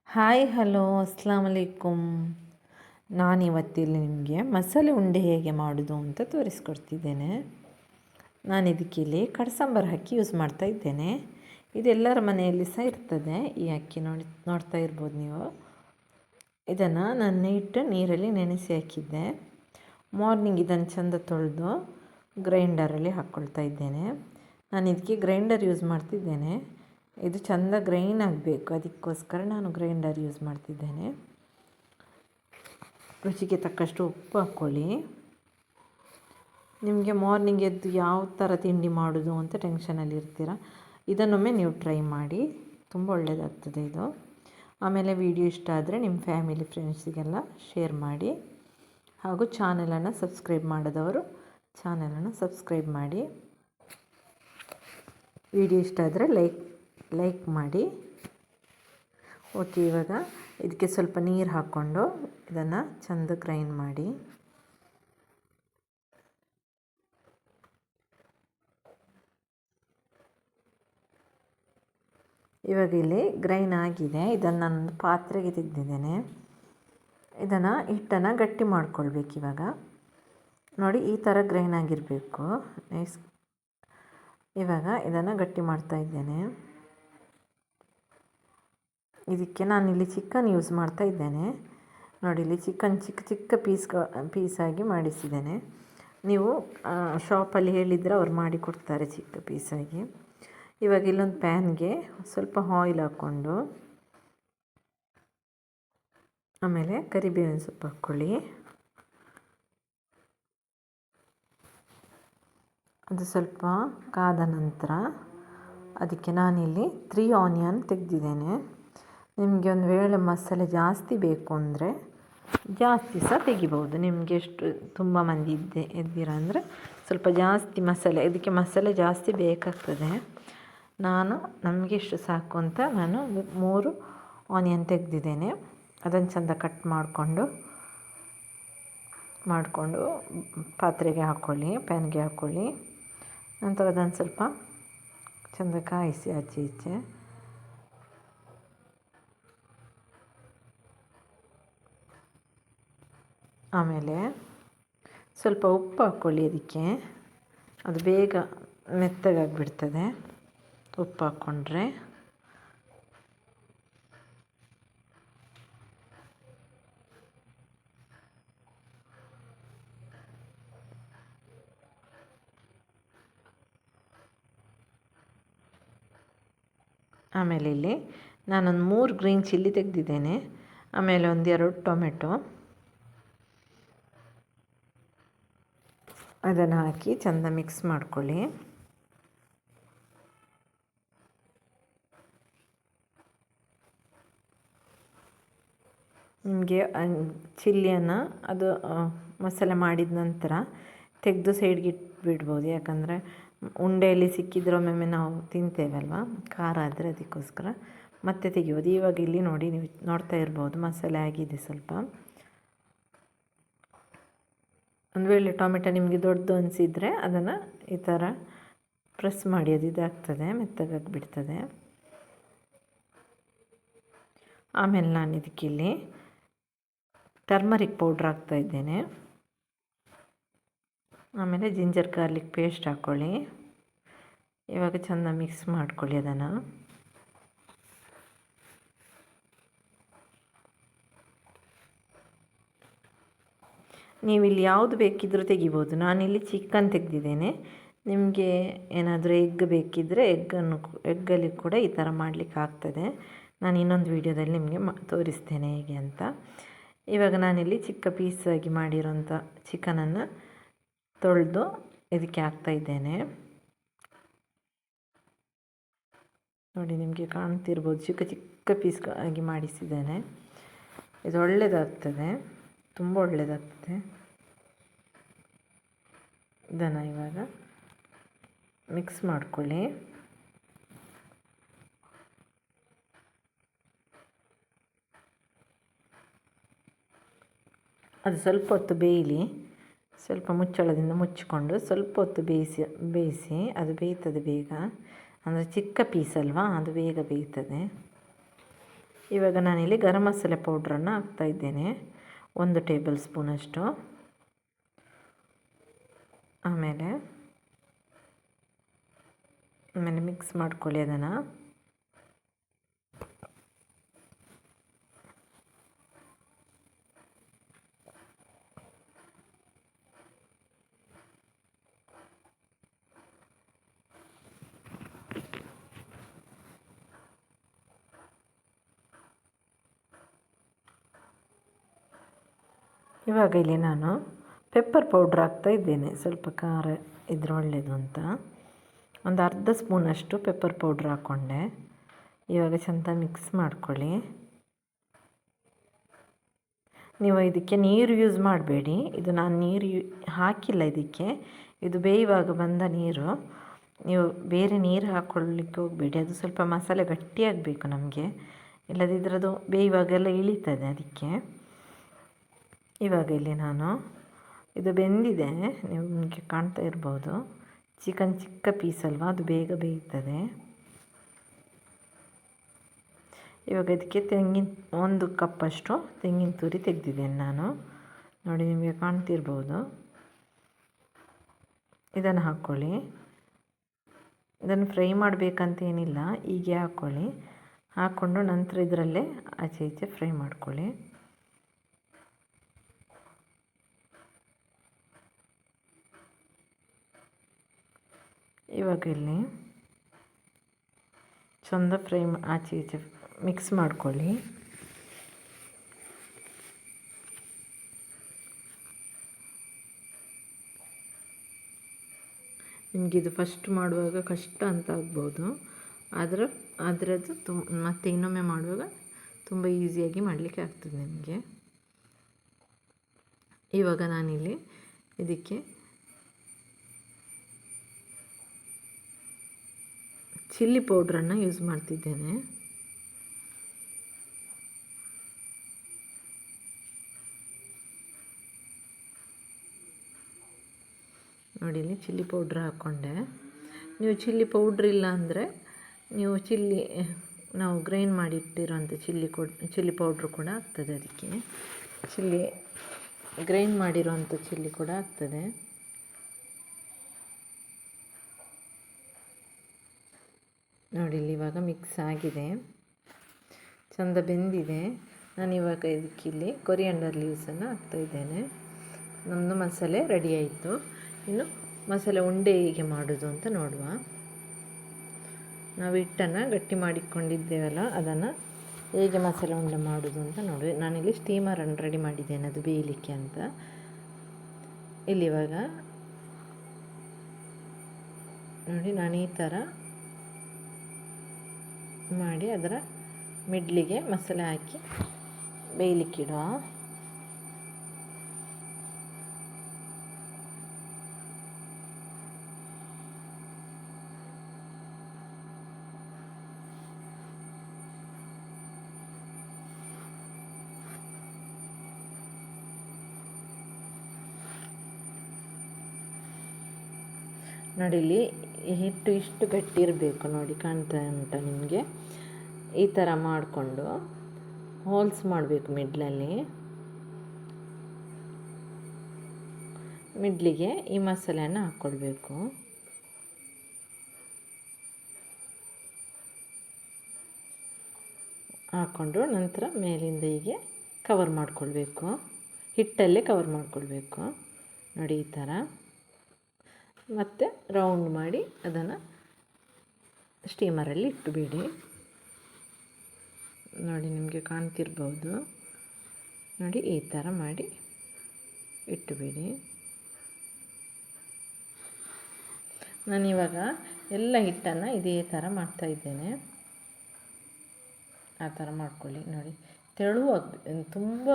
Hi hello ಅಸ್ಲಾಮ್ ಅಲೈಕುಮ್. ನಾನಿವತ್ತಿಲ್ಲಿ ನಿಮಗೆ ಮಸಾಲೆ ಉಂಡೆ ಹೇಗೆ ಮಾಡೋದು ಅಂತ ತೋರಿಸ್ಕೊಡ್ತಿದ್ದೇನೆ. ನಾನು ಇದಕ್ಕಿಲ್ಲಿ ಕಡಸಾಂಬಾರು ಅಕ್ಕಿ ಯೂಸ್ ಮಾಡ್ತಾ ಇದ್ದೇನೆ. ಇದೆಲ್ಲರ ಮನೆಯಲ್ಲಿ ಸಹ ಇರ್ತದೆ. ಈ ಅಕ್ಕಿ ನೋಡ್ತಾ ಇರ್ಬೋದು ನೀವು. ಇದನ್ನು ನಾನು ನೈಟ್ ನೀರಲ್ಲಿ ನೆನೆಸಿ ಹಾಕಿದ್ದೆ. ಮಾರ್ನಿಂಗ್ ಇದನ್ನು ಚೆಂದ ತೊಳೆದು ಗ್ರೈಂಡರಲ್ಲಿ ಹಾಕ್ಕೊಳ್ತಾ ಇದ್ದೇನೆ. ನಾನು ಇದಕ್ಕೆ ಗ್ರೈಂಡರ್ ಯೂಸ್ ಮಾಡ್ತಿದ್ದೇನೆ. ಇದು ಚೆಂದ ಗ್ರೈಂಡ್ ಆಗಬೇಕು, ಅದಕ್ಕೋಸ್ಕರ ನಾನು ಗ್ರೈಂಡರ್ ಯೂಸ್ ಮಾಡ್ತಿದ್ದೇನೆ. ರುಚಿಗೆ ತಕ್ಕಷ್ಟು ಉಪ್ಪು ಹಾಕ್ಕೊಳ್ಳಿ. ನಿಮಗೆ ಮಾರ್ನಿಂಗ್ ಎದ್ದು ಯಾವ ಥರ ತಿಂಡಿ ಮಾಡೋದು ಅಂತ ಟೆನ್ಷನಲ್ಲಿ ಇರ್ತೀರ, ಇದನ್ನೊಮ್ಮೆ ನೀವು ಟ್ರೈ ಮಾಡಿ, ತುಂಬ ಒಳ್ಳೆಯದಾಗ್ತದೆ ಇದು. ಆಮೇಲೆ ವಿಡಿಯೋ ಇಷ್ಟ ಆದರೆ ನಿಮ್ಮ ಫ್ಯಾಮಿಲಿ ಫ್ರೆಂಡ್ಸಿಗೆಲ್ಲ ಶೇರ್ ಮಾಡಿ. ಹಾಗೂ ಚಾನಲನ್ನು ಸಬ್ಸ್ಕ್ರೈಬ್ ಮಾಡದವರು ಚಾನಲನ್ನು ಸಬ್ಸ್ಕ್ರೈಬ್ ಮಾಡಿ. ವಿಡಿಯೋ ಇಷ್ಟ ಆದರೆ ಲೈಕ್ ಮಾಡಿ. ಓಕೆ, ಇವಾಗ ಇದಕ್ಕೆ ಸ್ವಲ್ಪ ನೀರು ಹಾಕ್ಕೊಂಡು ಇದನ್ನು ಚೆಂದ ಗ್ರೈಂಡ್ ಮಾಡಿ. ಇವಾಗ ಇಲ್ಲಿ ಗ್ರೈಂಡ್ ಆಗಿದೆ. ಇದನ್ನು ನಾನು ಪಾತ್ರೆಗೆ ತೆಗೆದಿದ್ದೇನೆ. ಇದನ್ನು ಹಿಟ್ಟನ್ನು ಗಟ್ಟಿ ಮಾಡ್ಕೊಳ್ಬೇಕು. ಇವಾಗ ನೋಡಿ, ಈ ಥರ ಗ್ರೈಂಡ್ ಆಗಿರಬೇಕು. ಇವಾಗ ಇದನ್ನು ಗಟ್ಟಿ ಮಾಡ್ತಾ ಇದ್ದೇನೆ. ಇದಕ್ಕೆ ನಾನಿಲ್ಲಿ ಚಿಕನ್ ಯೂಸ್ ಮಾಡ್ತಾ ಇದ್ದೇನೆ. ನೋಡಿ, ಇಲ್ಲಿ ಚಿಕನ್ ಚಿಕ್ಕ ಚಿಕ್ಕ ಪೀಸಾಗಿ ಮಾಡಿಸಿದ್ದೇನೆ. ನೀವು ಶಾಪಲ್ಲಿ ಹೇಳಿದರೆ ಅವ್ರು ಮಾಡಿ ಕೊಡ್ತಾರೆ ಚಿಕ್ಕ ಪೀಸಾಗಿ. ಇವಾಗ ಇಲ್ಲೊಂದು ಪ್ಯಾನ್ಗೆ ಸ್ವಲ್ಪ ಆಯಿಲ್ ಹಾಕ್ಕೊಂಡು ಆಮೇಲೆ ಕರಿಬೇವಿನ ಸೊಪ್ಪು ಹಾಕ್ಕೊಳ್ಳಿ. ಅದು ಸ್ವಲ್ಪ ಕಾದ ನಂತರ ಅದಕ್ಕೆ ನಾನಿಲ್ಲಿ 3 ಆನಿಯನ್ ತೆಗೆದಿದ್ದೇನೆ. ನಿಮಗೆ ಒಂದು ವೇಳೆ ಮಸಾಲೆ ಜಾಸ್ತಿ ಬೇಕು ಅಂದರೆ ಜಾಸ್ತಿ ಸಹ ತೆಗಿಬೋದು. ನಿಮಗೆ ಎಷ್ಟು ತುಂಬ ಮಂದಿ ಇದ್ದೀರಾ ಅಂದರೆ ಸ್ವಲ್ಪ ಜಾಸ್ತಿ ಮಸಾಲೆ, ಇದಕ್ಕೆ ಮಸಾಲೆ ಜಾಸ್ತಿ ಬೇಕಾಗ್ತದೆ. ನಮಗೆ ಎಷ್ಟು ಸಾಕು ಅಂತ ನಾನು 3 ಆನಿಯನ್ ತೆಗೆದಿದ್ದೇನೆ. ಅದನ್ನು ಚೆಂದ ಕಟ್ ಮಾಡಿಕೊಂಡು ಪಾತ್ರೆಗೆ ಹಾಕ್ಕೊಳ್ಳಿ, ಪ್ಯಾನ್ಗೆ ಹಾಕ್ಕೊಳ್ಳಿ. ನಂತರ ಅದನ್ನು ಸ್ವಲ್ಪ ಚೆಂದ ಕಾಯಿಸಿ ಆಚೆ ಈಚೆ. ಆಮೇಲೆ ಸ್ವಲ್ಪ ಉಪ್ಪು ಹಾಕ್ಕೊಳ್ಳಿ ಅದಕ್ಕೆ. ಅದು ಬೇಗ ಮೆತ್ತಗಾಗಿಬಿಡ್ತದೆ ಉಪ್ಪು ಹಾಕ್ಕೊಂಡ್ರೆ. ಆಮೇಲೆ ಇಲ್ಲಿ ನಾನೊಂದು 3 ಗ್ರೀನ್ ಚಿಲ್ಲಿ ತೆಗೆದಿದ್ದೇನೆ. ಆಮೇಲೆ 1-2 ಟೊಮೆಟೊ, ಅದನ್ನು ಹಾಕಿ ಚೆಂದ ಮಿಕ್ಸ್ ಮಾಡ್ಕೊಳ್ಳಿ. ನಿಮಗೆ ಚಿಲ್ಲಿಯನ್ನು ಅದು ಮಸಾಲೆ ಮಾಡಿದ ನಂತರ ತೆಗೆದು ಸೈಡ್ಗೆ ಇಟ್ಬಿಡ್ಬೋದು. ಯಾಕಂದರೆ ಉಂಡೆಯಲ್ಲಿ ಸಿಕ್ಕಿದ್ರೆ ಒಮ್ಮೊಮ್ಮೆ ನಾವು ತಿಂತೇವಲ್ವ, ಖಾರ ಆದರೆ ಅದಕ್ಕೋಸ್ಕರ ಮತ್ತೆ ತೆಗಿಬೋದು. ಇವಾಗ ಇಲ್ಲಿ ನೋಡಿ, ನೀವು ನೋಡ್ತಾ ಇರ್ಬೋದು ಮಸಾಲೆ ಆಗಿದೆ ಸ್ವಲ್ಪ. ಒಂದು ವೇಳೆ ಟೊಮೆಟೊ ನಿಮಗೆ ದೊಡ್ಡದು ಅನಿಸಿದರೆ ಅದನ್ನು ಈ ಥರ ಪ್ರೆಸ್ ಮಾಡಿ, ಅದು ಇದಾಗ್ತದೆ, ಮೆತ್ತಗಾಗಿ ಬಿಡ್ತದೆ. ಆಮೇಲೆ ನಾನು ಇದಕ್ಕಿಲ್ಲಿ ಟರ್ಮರಿಕ್ ಪೌಡ್ರ್ ಹಾಕ್ತಾ ಇದ್ದೇನೆ. ಆಮೇಲೆ ಜಿಂಜರ್ ಗಾರ್ಲಿಕ್ ಪೇಸ್ಟ್ ಹಾಕ್ಕೊಳ್ಳಿ. ಇವಾಗ ಚೆಂದ ಮಿಕ್ಸ್ ಮಾಡ್ಕೊಳ್ಳಿ ಅದನ್ನು. ನೀವಿಲ್ಲಿ ಯಾವುದು ಬೇಕಿದ್ದರೂ ತೆಗಿಬೋದು. ನಾನಿಲ್ಲಿ ಚಿಕನ್ ತೆಗೆದಿದ್ದೇನೆ. ನಿಮಗೆ ಏನಾದರೂ ಎಗ್ ಬೇಕಿದ್ದರೆ ಎಗ್ಗಲ್ಲಿ ಕೂಡ ಈ ಥರ ಮಾಡಲಿಕ್ಕೆ ಆಗ್ತದೆ. ನಾನು ಇನ್ನೊಂದು ವೀಡಿಯೋದಲ್ಲಿ ನಿಮಗೆ ತೋರಿಸ್ತೇನೆ ಹೇಗೆ ಅಂತ. ಇವಾಗ ನಾನಿಲ್ಲಿ ಚಿಕ್ಕ ಪೀಸಾಗಿ ಮಾಡಿರೋಂಥ ಚಿಕನನ್ನು ತೊಳೆದು ಇದಕ್ಕೆ ಹಾಕ್ತಾಯಿದ್ದೇನೆ. ನೋಡಿ, ನಿಮಗೆ ಕಾಣ್ತಿರ್ಬೋದು ಚಿಕ್ಕ ಚಿಕ್ಕ ಪೀಸ್ ಆಗಿ ಮಾಡಿಸಿದ್ದೇನೆ. ಇದು ಒಳ್ಳೆಯದಾಗ್ತದೆ, ತುಂಬ ಒಳ್ಳೆಯದಾಗ್ತದೆ. ಇದನ್ನು ಇವಾಗ ಮಿಕ್ಸ್ ಮಾಡ್ಕೊಳ್ಳಿ. ಅದು ಸ್ವಲ್ಪ ಹೊತ್ತು ಬೇಯಲಿ. ಸ್ವಲ್ಪ ಮುಚ್ಚಳದಿಂದ ಮುಚ್ಚಿಕೊಂಡು ಸ್ವಲ್ಪ ಹೊತ್ತು ಬೇಯಿಸಿ ಅದು ಬೇಯ್ತದೆ ಬೇಗ. ಅಂದರೆ ಚಿಕ್ಕ ಪೀಸ್ ಅಲ್ವಾ, ಅದು ಬೇಗ ಬೇಯ್ತದೆ. ಇವಾಗ ನಾನಿಲ್ಲಿ ಗರಂ ಮಸಾಲೆ ಪೌಡ್ರನ್ನು ಹಾಕ್ತಾಯಿದ್ದೇನೆ, 1 ಟೇಬಲ್ ಸ್ಪೂನಷ್ಟು. ಆಮೇಲೆ ಮಿಕ್ಸ್ ಮಾಡ್ಕೊಳ್ಳಿ ಅದನ್ನು. ಇವಾಗ ಇಲ್ಲಿ ನಾನು ಪೆಪ್ಪರ್ ಪೌಡ್ರ್ ಹಾಕ್ತಾಯಿದ್ದೇನೆ, ಸ್ವಲ್ಪ ಖಾರ ಇದ್ರೆ ಒಳ್ಳೆಯದು ಅಂತ. ಒಂದು ಅರ್ಧ ಸ್ಪೂನಷ್ಟು ಪೆಪ್ಪರ್ ಪೌಡ್ರ್ ಹಾಕ್ಕೊಂಡೆ. ಇವಾಗ ಚೆಂದ ಮಿಕ್ಸ್ ಮಾಡ್ಕೊಳ್ಳಿ. ನೀವು ಇದಕ್ಕೆ ನೀರು ಯೂಸ್ ಮಾಡಬೇಡಿ, ಇದು ನಾನು ನೀರು ಹಾಕಿಲ್ಲ ಇದಕ್ಕೆ, ಇದು ಬೇಯುವಾಗ ಬಂದ ನೀರು. ನೀವು ಬೇರೆ ನೀರು ಹಾಕ್ಕೊಳ್ಳಿಕ್ಕೆ ಹೋಗಬೇಡಿ, ಅದು ಸ್ವಲ್ಪ ಮಸಾಲೆ ಗಟ್ಟಿಯಾಗಬೇಕು ನಮಗೆ, ಇಲ್ಲದಿದ್ದರೆ ಅದು ಬೇಯುವಾಗೆಲ್ಲ ಇಳಿತದೆ ಅದಕ್ಕೆ. ಇವಾಗ ಇಲ್ಲಿ ನಾನು ಇದು ಬೆಂದಿದೆ, ನೀವು ನಿಮಗೆ ಕಾಣ್ತಾ ಇರ್ಬೋದು. ಚಿಕನ್ ಚಿಕ್ಕ ಪೀಸ್ ಅಲ್ವಾ, ಅದು ಬೇಗ ಬೇಯ್ತದೆ. ಇವಾಗ ಇದಕ್ಕೆ 1 ಕಪ್ಪಷ್ಟು ತೆಂಗಿನ ತುರಿ ತೆಗೆದಿದ್ದೇನೆ ನಾನು, ನೋಡಿ ನಿಮಗೆ ಕಾಣ್ತಿರ್ಬೋದು. ಇದನ್ನು ಹಾಕ್ಕೊಳ್ಳಿ. ಇದನ್ನು ಫ್ರೈ ಮಾಡಬೇಕಂತೇನಿಲ್ಲ, ಹೀಗೆ ಹಾಕ್ಕೊಳ್ಳಿ. ಹಾಕ್ಕೊಂಡು ನಂತರ ಇದರಲ್ಲೇ ಆಚೆ ಈಚೆ ಫ್ರೈ ಮಾಡ್ಕೊಳ್ಳಿ. ಇವಾಗ ಇಲ್ಲಿ ಚಂದ ಫ್ರೈ ಆಚೆ ಈಚೆ ಮಿಕ್ಸ್ ಮಾಡ್ಕೊಳ್ಳಿ. ನಿಮಗಿದು ಫಸ್ಟ್ ಮಾಡುವಾಗ ಕಷ್ಟ ಅಂತ ಆಗ್ಬೋದು, ಆದರೆ ಅದು ಮತ್ತೆ ಇನ್ನೊಮ್ಮೆ ಮಾಡುವಾಗ ತುಂಬ ಈಸಿಯಾಗಿ ಮಾಡಲಿಕ್ಕೆ ಆಗ್ತದೆ ನಿಮಗೆ. ಇವಾಗ ನಾನಿಲ್ಲಿ ಇದಕ್ಕೆ ಚಿಲ್ಲಿ ಪೌಡ್ರನ್ನು ಯೂಸ್ ಮಾಡ್ತಿದ್ದೇನೆ. ನೋಡಿ ಇಲ್ಲಿ ಚಿಲ್ಲಿ ಪೌಡ್ರ್ ಹಾಕ್ಕೊಂಡೆ. ನೀವು ಚಿಲ್ಲಿ ಪೌಡ್ರ್ ಇಲ್ಲ ಅಂದರೆ ನೀವು ನಾವು ಗ್ರೈಂಡ್ ಮಾಡಿ ಇಟ್ಟಿರೋಂಥ ಚಿಲ್ಲಿ ಪೌಡ್ರ್ ಕೂಡ ಆಗ್ತದೆ. ಅದಕ್ಕೆ ಗ್ರೈಂಡ್ ಮಾಡಿರೋಂಥ ಚಿಲ್ಲಿ ಕೂಡ ಆಗ್ತದೆ. ನೋಡಿ ಇಲ್ಲಿ ಇವಾಗ ಮಿಕ್ಸ್ ಆಗಿದೆ, ಚೆಂದ ಬೆಂದಿದೆ. ನಾನಿವಾಗ ಇದಕ್ಕಿಲ್ಲಿ ಕೊರಿಯಾಂಡರ್ ಲೀವ್ಸನ್ನು ಹಾಕ್ತಾಯಿದ್ದೇನೆ. ನಮ್ಮದು ಮಸಾಲೆ ರೆಡಿ ಆಯಿತು. ಇನ್ನು ಮಸಾಲೆ ಉಂಡೆ ಹೇಗೆ ಮಾಡೋದು ಅಂತ ನೋಡುವ. ನಾವು ಹಿಟ್ಟನ್ನು ಗಟ್ಟಿ ಮಾಡಿಕೊಂಡಿದ್ದೇವಲ್ಲ, ಅದನ್ನು ಹೇಗೆ ಮಸಾಲೆ ಉಂಡೆ ಮಾಡೋದು ಅಂತ ನೋಡುವೆ. ನಾನಿಲ್ಲಿ ಸ್ಟೀಮರನ್ನು ರೆಡಿ ಮಾಡಿದ್ದೇನೆ, ಅದು ಬೇಯಲಿಕ್ಕೆ ಅಂತ. ಇಲ್ಲಿ ಇವಾಗ ನೋಡಿ ನಾನು ಈ ಥರ ಮಾಡಿ ಅದರ ಮಿಡ್ಲಿಗೆ ಮಸಾಲೆ ಹಾಕಿ ಬೇಯಲಿಕ್ಕಿಡುವ. ನೋಡಿ ಇಲ್ಲಿ ಹಿಟ್ಟು ಇಷ್ಟು ಗಟ್ಟಿ ಇರಬೇಕು, ನೋಡಿ ಕಾಣ್ತಾ ಉಂಟು ನಿಮಗೆ. ಈ ಥರ ಮಾಡಿಕೊಂಡು ಹೋಲ್ಸ್ ಮಾಡಬೇಕು ಮಿಡ್ಲಿಗೆ ಈ ಮಸಾಲೆಯನ್ನು ಹಾಕ್ಕೊಳ್ಬೇಕು. ಹಾಕ್ಕೊಂಡು ನಂತರ ಮೇಲಿಂದ ಹೀಗೆ ಕವರ್ ಮಾಡಿಕೊಳ್ಬೇಕು, ಹಿಟ್ಟಲ್ಲೇ ಕವರ್ ಮಾಡಿಕೊಳ್ಬೇಕು. ನೋಡಿ ಈ ಥರ ಮತ್ತು ರೌಂಡ್ ಮಾಡಿ ಅದನ್ನು ಸ್ಟೀಮರಲ್ಲಿ ಇಟ್ಟುಬಿಡಿ. ನೋಡಿ ನಿಮಗೆ ಕಾಣ್ತಿರ್ಬೋದು, ನೋಡಿ ಈ ಥರ ಮಾಡಿ ಇಟ್ಟುಬಿಡಿ. ನಾನಿವಾಗ ಎಲ್ಲ ಹಿಟ್ಟನ್ನು ಇದೇ ಥರ ಮಾಡ್ತಾಯಿದ್ದೇನೆ. ಆ ಥರ ಮಾಡ್ಕೊಳ್ಳಿ. ನೋಡಿ ತೆಳುವಾಗಿ, ತುಂಬ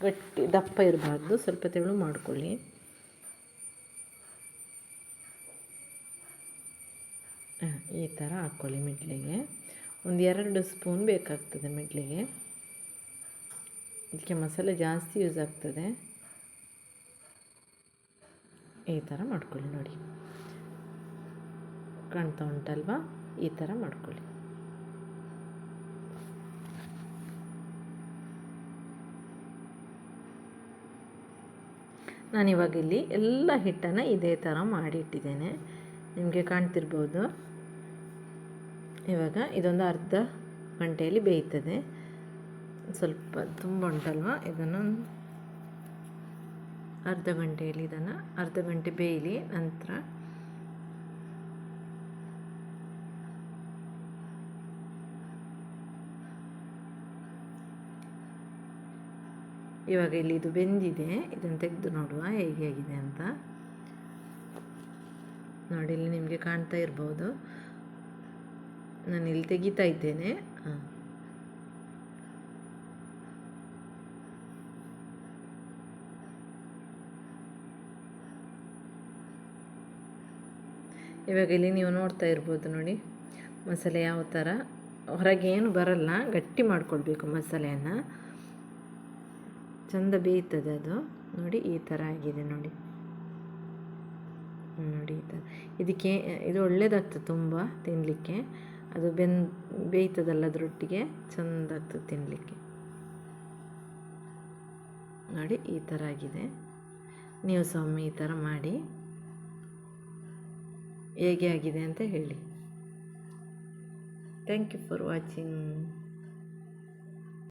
ಗಟ್ಟಿ ದಪ್ಪ ಇರಬಾರ್ದು, ಸ್ವಲ್ಪ ತೆಳು ಮಾಡ್ಕೊಳ್ಳಿ. ಈ ಥರ ಹಾಕ್ಕೊಳ್ಳಿ ಮಿಡ್ಲಿಗೆ. ಒಂದು 2 ಸ್ಪೂನ್ ಬೇಕಾಗ್ತದೆ ಮಿಡ್ಲಿಗೆ, ಇದಕ್ಕೆ ಮಸಾಲೆ ಜಾಸ್ತಿ ಯೂಸ್ ಆಗ್ತದೆ. ಈ ಥರ ಮಾಡ್ಕೊಳ್ಳಿ. ನೋಡಿ ಕಾಣ್ತಾ ಉಂಟಲ್ವಾ, ಈ ಥರ ಮಾಡ್ಕೊಳ್ಳಿ. ನಾನಿವಾಗ ಇಲ್ಲಿ ಎಲ್ಲ ಹಿಟ್ಟನ್ನು ಇದೇ ಥರ ಮಾಡಿಟ್ಟಿದ್ದೇನೆ, ನಿಮಗೆ ಕಾಣ್ತಿರ್ಬೋದು. ಇವಾಗ ಇದೊಂದು ಅರ್ಧ ಗಂಟೆಯಲ್ಲಿ ಬೇಯ್ತದೆ. ಸ್ವಲ್ಪ ತುಂಬ ಉಂಟಲ್ವ, ಇದನ್ನು ಅರ್ಧ ಗಂಟೆಯಲ್ಲಿ ಅರ್ಧ ಗಂಟೆ ಬೇಯಲಿ. ನಂತರ ಇವಾಗ ಇಲ್ಲಿ ಇದು ಬೆಂದಿದೆ, ಇದನ್ನು ತೆಗೆದು ನೋಡುವ ಹೇಗೆ ಆಗಿದೆ ಅಂತ. ನೋಡಿ, ಇಲ್ಲಿ ನಿಮಗೆ ಕಾಣ್ತಾ ಇರ್ಬೋದು, ನಾನು ಇಲ್ಲಿ ತೆಗಿತಾ ಇದ್ದೇನೆ. ಇವಾಗ ಇಲ್ಲಿ ನೀವು ನೋಡ್ತಾ ಇರ್ಬೋದು ನೋಡಿ, ಮಸಾಲೆ ಯಾವ ಥರ ಹೊರಗೆ ಏನು ಬರಲ್ಲ, ಗಟ್ಟಿ ಮಾಡ್ಕೊಳ್ಬೇಕು ಮಸಾಲೆಯನ್ನು, ಚೆಂದ ಬೇಯ್ತದೆ ಅದು. ನೋಡಿ ಈ ಥರ ಆಗಿದೆ ನೋಡಿ. ನೋಡಿ ಈ ಥರ ಇದಕ್ಕೆ ಇದು ಒಳ್ಳೆಯದಾಗ್ತದೆ ತುಂಬ ತಿನ್ನಲಿಕ್ಕೆ. ಅದು ಬೇಯ್ತದಲ್ಲ ಅದರೊಟ್ಟಿಗೆ ಚೆಂದ ಆಗ್ತದೆ ತಿನ್ನಲಿಕ್ಕೆ. ನೋಡಿ ಈ ಥರ ಆಗಿದೆ. ನೀವು ಸಹ ಒಮ್ಮೆ ಈ ಥರ ಮಾಡಿ ಹೇಗೆ ಆಗಿದೆ ಅಂತ ಹೇಳಿ. Thank you for watching.